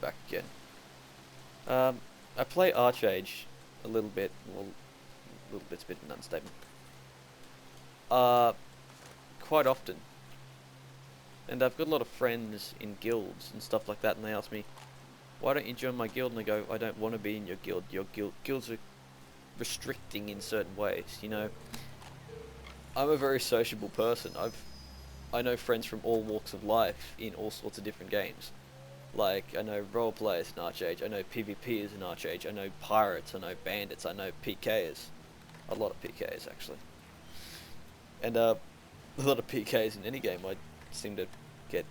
back again. I play Archage a little bit. Well, a little bit's a bit of an understatement. Quite often. And I've got a lot of friends in guilds and stuff like that, and they ask me, why don't you join my guild? And I go, I don't want to be in your guild. Your guilds are restricting in certain ways, you know. I'm a very sociable person. I know friends from all walks of life in all sorts of different games. Like, I know role players in Archage, I know PvPers in Archage, I know pirates, I know bandits, I know PKs. A lot of PKs, actually. And, a lot of PKs in any game I seem to get.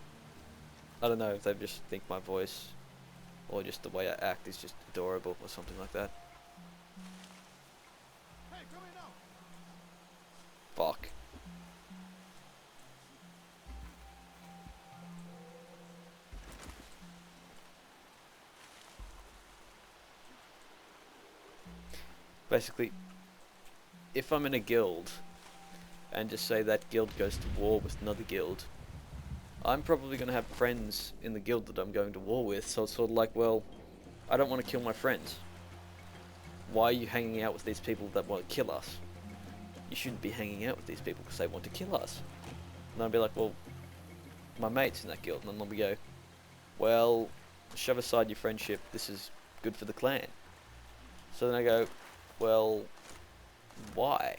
I don't know if they just think my voice or just the way I act is just adorable or something like that. Fuck. Basically, if I'm in a guild and just say that guild goes to war with another guild, I'm probably going to have friends in the guild that I'm going to war with, so it's sort of like, well, I don't want to kill my friends. Why are you hanging out with these people that want to kill us? You shouldn't be hanging out with these people because they want to kill us. And I'll be like, well, my mate's in that guild, and then they'll go, well, shove aside your friendship, this is good for the clan. So then I go, well, why?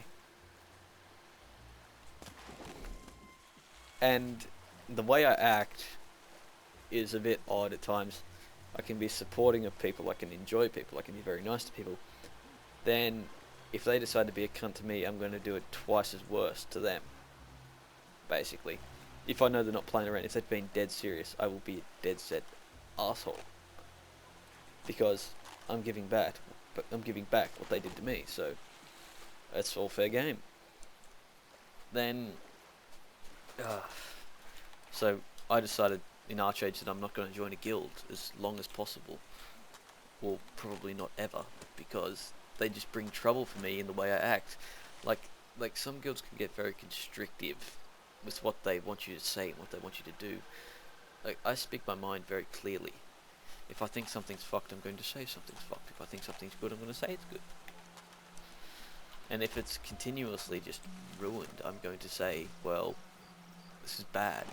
And the way I act is a bit odd at times. I can be supporting of people, I can enjoy people, I can be very nice to people. Then, if they decide to be a cunt to me, I'm going to do it twice as worse to them. Basically. If I know they're not playing around, if they've been dead serious, I will be a dead set asshole. Because I'm giving back what they did to me, so it's all fair game. Then, so I decided in Archage that I'm not going to join a guild as long as possible. Well, probably not ever, because they just bring trouble for me in the way I act. Like some guilds can get very constrictive with what they want you to say and what they want you to do. Like, I speak my mind very clearly. If I think something's fucked, I'm going to say something's fucked. If I think something's good, I'm going to say it's good. And if it's continuously just ruined, I'm going to say, well, this is bad.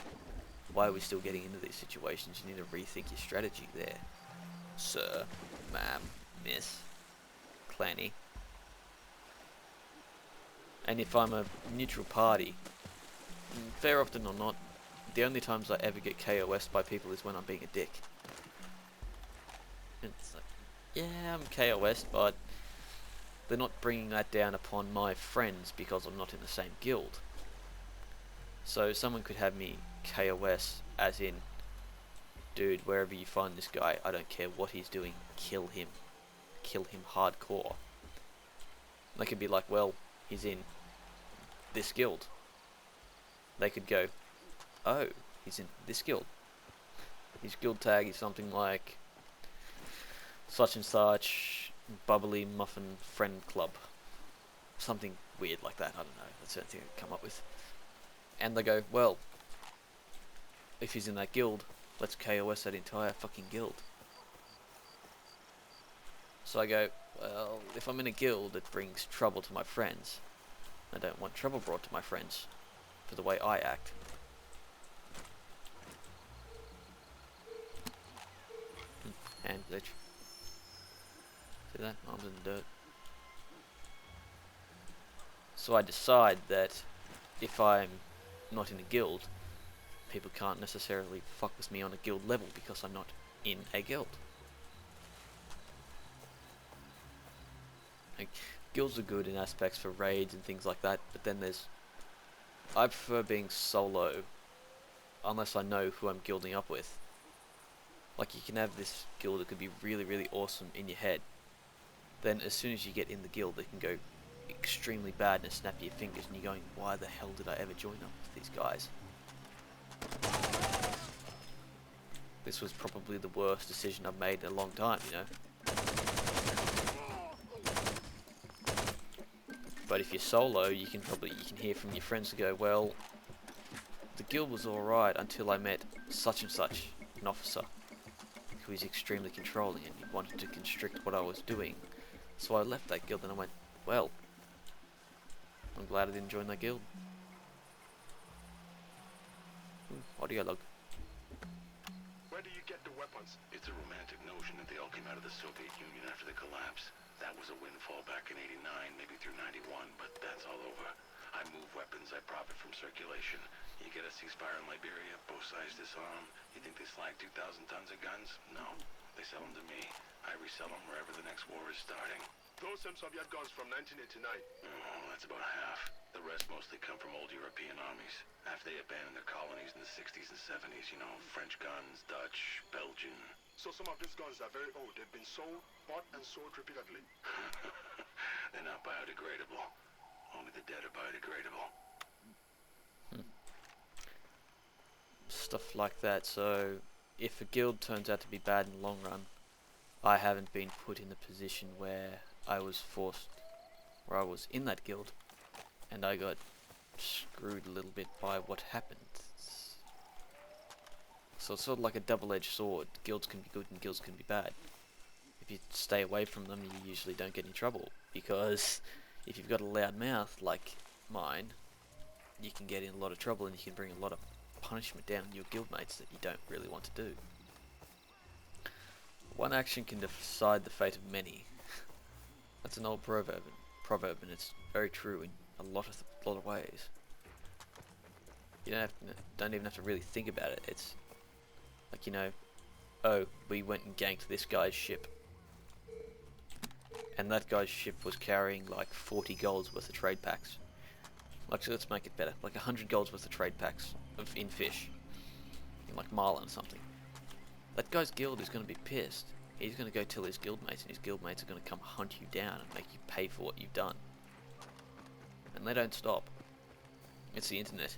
Why are we still getting into these situations? You need to rethink your strategy there, sir, ma'am, miss, clanny. And if I'm a neutral party, fair often or not, the only times I ever get KOS'd by people is when I'm being a dick. And it's like, yeah, I'm KOS'd, but they're not bringing that down upon my friends because I'm not in the same guild. So someone could have me KOS as in, dude, wherever you find this guy, I don't care what he's doing, kill him. Kill him hardcore. They could be like, well, he's in this guild. They could go, oh, he's in this guild. His guild tag is something like such and such bubbly muffin friend club. Something weird like that, I don't know, that's the only thing I can come up with. And they go, well, if he's in that guild, let's KOS that entire fucking guild. So I go, well, if I'm in a guild, it brings trouble to my friends. I don't want trouble brought to my friends for the way I act. Hand glitch. See that? Arms in the dirt. So I decide that if I'm not in a guild, people can't necessarily fuck with me on a guild level because I'm not in a guild. Like, guilds are good in aspects for raids and things like that, but then I prefer being solo unless I know who I'm guilding up with. Like, you can have this guild that could be really, really awesome in your head. Then as soon as you get in the guild, it can go extremely bad and snap your fingers and you're going, why the hell did I ever join up with these guys? This was probably the worst decision I've made in a long time, you know? But if you're solo, you can hear from your friends to go, well, the guild was alright until I met such and such an officer. who is extremely controlling, and he wanted to constrict what I was doing. So I left that guild and I went, well, I'm glad I didn't join that guild. Audio log. Where do you get the weapons? It's a romantic notion that they all came out of the Soviet Union after the collapse. That was a windfall back in '89, maybe through '91, but that's all over. I move weapons, I profit from circulation. You get a ceasefire in Liberia, both sides disarm. You think they slag 2,000 tons of guns? No. They sell them to me. I resell them wherever the next war is starting. Those same Soviet guns from 1989? Oh, that's about half. The rest mostly come from old European armies. After they abandoned their colonies in the 60s and 70s, you know, French guns, Dutch, Belgian. So some of these guns are very old. They've been sold, bought, and sold repeatedly. They're not biodegradable. Only the dead are biodegradable. Stuff like that. So if a guild turns out to be bad in the long run, I haven't been put in the position where I was in that guild and I got screwed a little bit by what happened. So it's sort of like a double-edged sword. Guilds can be good and guilds can be bad. If you stay away from them, you usually don't get in trouble, because if you've got a loud mouth like mine, you can get in a lot of trouble and you can bring a lot of punishment down on your guildmates that you don't really want to do. One action can decide the fate of many. That's an old proverb, and it's very true in a lot of ways. You don't even have to really think about it. It's like, you know, oh, we went and ganked this guy's ship, and that guy's ship was carrying like 40 golds worth of trade packs. Like, so let's make it better, like 100 golds worth of trade packs in fish, in like Marlin or something. That guy's guild is going to be pissed. He's going to go tell his guildmates, and his guildmates are going to come hunt you down and make you pay for what you've done. And they don't stop. It's the internet.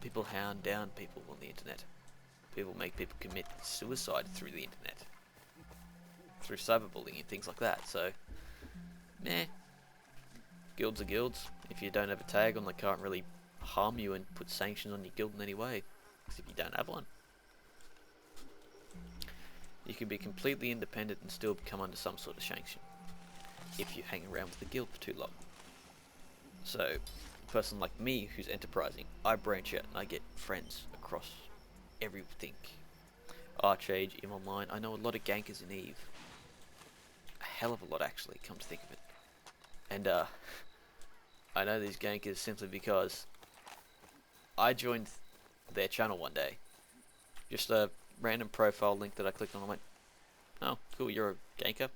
People hound down people on the internet. People make people commit suicide through the internet. Through cyberbullying and things like that. So, meh. Guilds are guilds. If you don't have a tag on, they can't really harm you and put sanctions on your guild in any way. Because if you don't have one. You can be completely independent and still come under some sort of sanction if you hang around with the guild for too long. So, a person like me who's enterprising, I branch out and I get friends across everything. Archage, Im Online, I know a lot of gankers in EVE. A hell of a lot, actually, come to think of it. And I know these gankers simply because I joined their channel one day. Just a random profile link that I clicked on. I went, oh, cool, you're a ganker.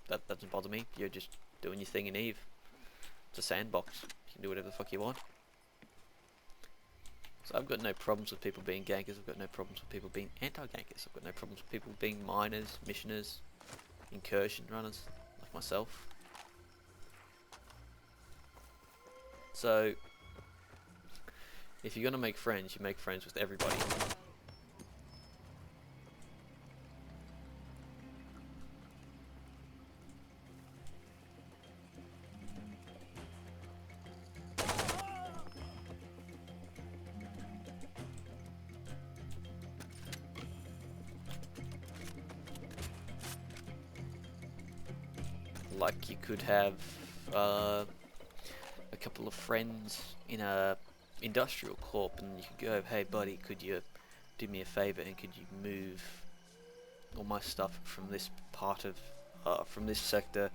That doesn't bother me. You're just doing your thing in EVE. It's a sandbox. You can do whatever the fuck you want. So I've got no problems with people being gankers. I've got no problems with people being anti-gankers. I've got no problems with people being miners, missioners, incursion runners, like myself. So, if you're gonna make friends, you make friends with everybody. Like, you could have a couple of friends in a industrial corp, and you could go, hey buddy, could you do me a favor and could you move all my stuff from this part of from this sector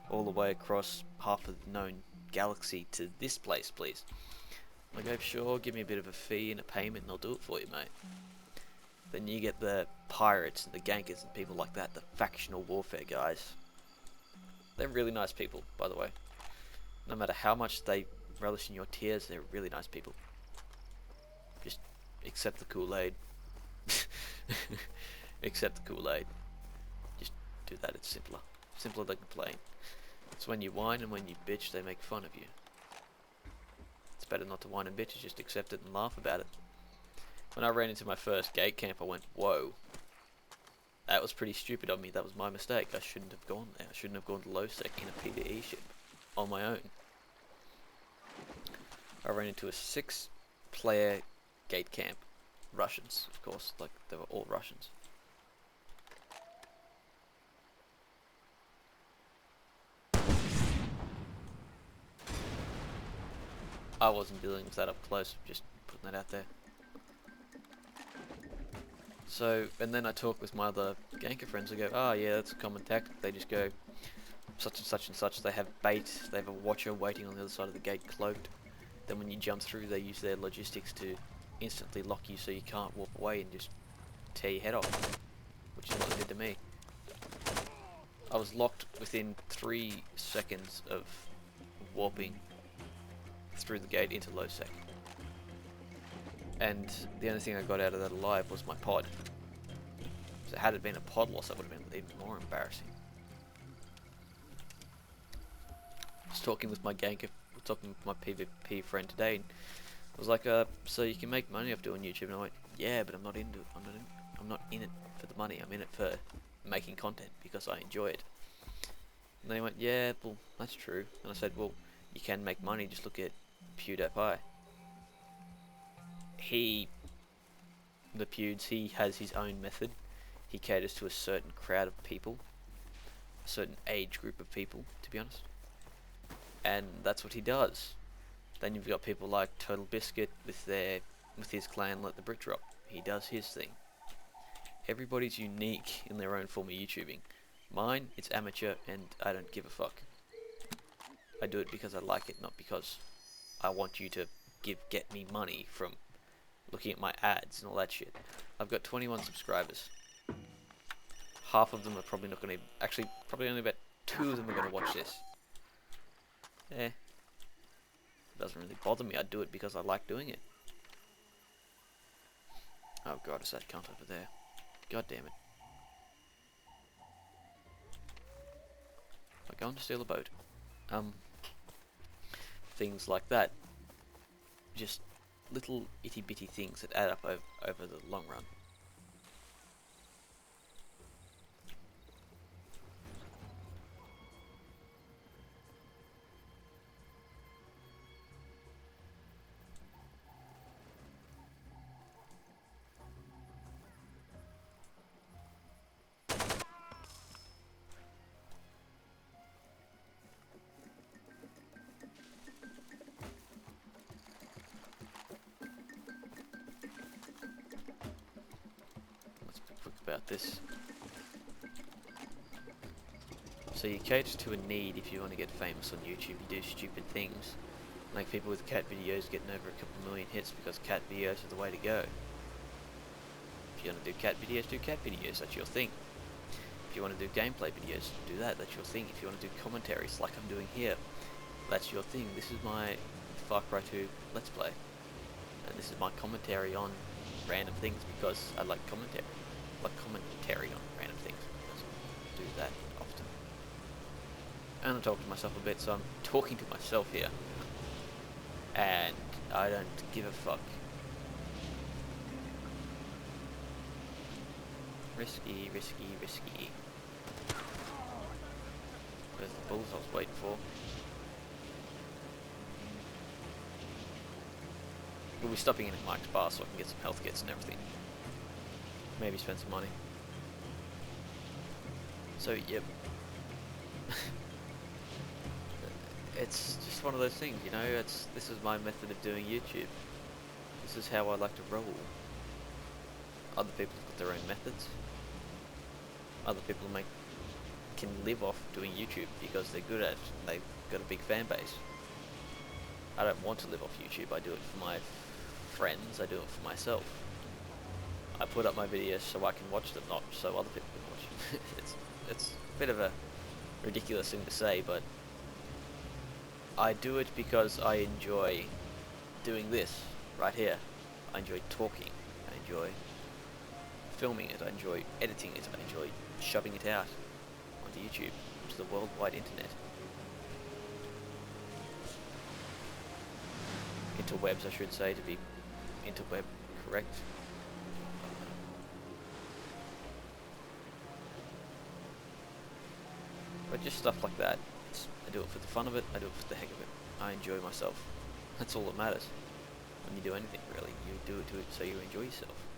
all the way across half of the known galaxy to this place, please? I go, sure, give me a bit of a fee and a payment and I'll do it for you, mate. Then you get the pirates and the gankers and people like that, the factional warfare guys. They're really nice people, by the way. No matter how much they relish in your tears, they're really nice people. Just accept the Kool-Aid. Accept the Kool-Aid. Just do that, it's simpler. Simpler than complain. It's when you whine and when you bitch, they make fun of you. It's better not to whine and bitch, just accept it and laugh about it. When I ran into my first gate camp, I went, whoa. That was pretty stupid of me. That was my mistake. I shouldn't have gone there. I shouldn't have gone to low sec in a PvE ship on my own. I ran into a 6-player gate camp Russians, of course, like they were all Russians. I wasn't dealing with that up close, just putting that out there. So, and then I talk with my other ganker friends. I go, oh yeah, that's a common tactic. They just go, such and such and such. They have bait. They have a watcher waiting on the other side of the gate, cloaked. Then when you jump through, they use their logistics to instantly lock you, so you can't walk away and just tear your head off, which is what they did to me. I was locked within 3 seconds of warping through the gate into low sec. And the only thing I got out of that alive was my pod. So had it been a pod loss, that would have been even more embarrassing. I was talking with my ganker, talking with my PvP friend today, and I was like, so you can make money off doing YouTube, and I went, yeah, but I'm not into it. I'm not in it for the money. I'm in it for making content because I enjoy it. And they went, yeah, well, that's true. And I said, well, you can make money. Just look at Pt13. The Pewds, he has his own method. He caters to a certain crowd of people, a certain age group of people, to be honest. And that's what he does. Then you've got people like Total Biscuit with his clan Let the Brit Drop. He does his thing. Everybody's unique in their own form of YouTubing. Mine, it's amateur, and I don't give a fuck. I do it because I like it, not because I want you to get me money from looking at my ads and all that shit. I've got 21 subscribers. Half of them are probably not going to... Actually, probably only about 2 of them are going to watch this. Eh. It doesn't really bother me. I do it because I like doing it. Oh god, it's that cunt over there. God damn it. I'm going to steal a boat. Things like that. Just little itty bitty things that add up over the long run. Let's be quick about this. So you cater to a need if you want to get famous on YouTube. You do stupid things. Like people with cat videos getting over a couple million hits because cat videos are the way to go. If you want to do cat videos, that's your thing. If you want to do gameplay videos, do that, that's your thing. If you want to do commentaries like I'm doing here, that's your thing. This is my Farcry 2 Let's Play. And this is my commentary on random things because I like commentary. I like commentary on random things because I do that often. And I'm talking to myself a bit, so I'm talking to myself here. And I don't give a fuck. Risky, risky, risky. There's the bulls I was waiting for. We'll be stopping in at Mike's bar so I can get some health kits and everything. Maybe spend some money. So, yep. It's just one of those things, you know, this is my method of doing YouTube. This is how I like to roll. Other people have got their own methods. Other people can live off doing YouTube because they're good at it and they've got a big fan base. I don't want to live off YouTube, I do it for my friends, I do it for myself. I put up my videos so I can watch them, not so other people can watch them. it's a bit of a ridiculous thing to say, but I do it because I enjoy doing this right here. I enjoy talking, I enjoy filming it, I enjoy editing it, I enjoy shoving it out onto YouTube, onto the worldwide internet. Interwebs, I should say, to be interweb correct. But just stuff like that. I do it for the fun of it, I do it for the heck of it. I enjoy myself. That's all that matters. when you do anything really. You do it so you enjoy yourself.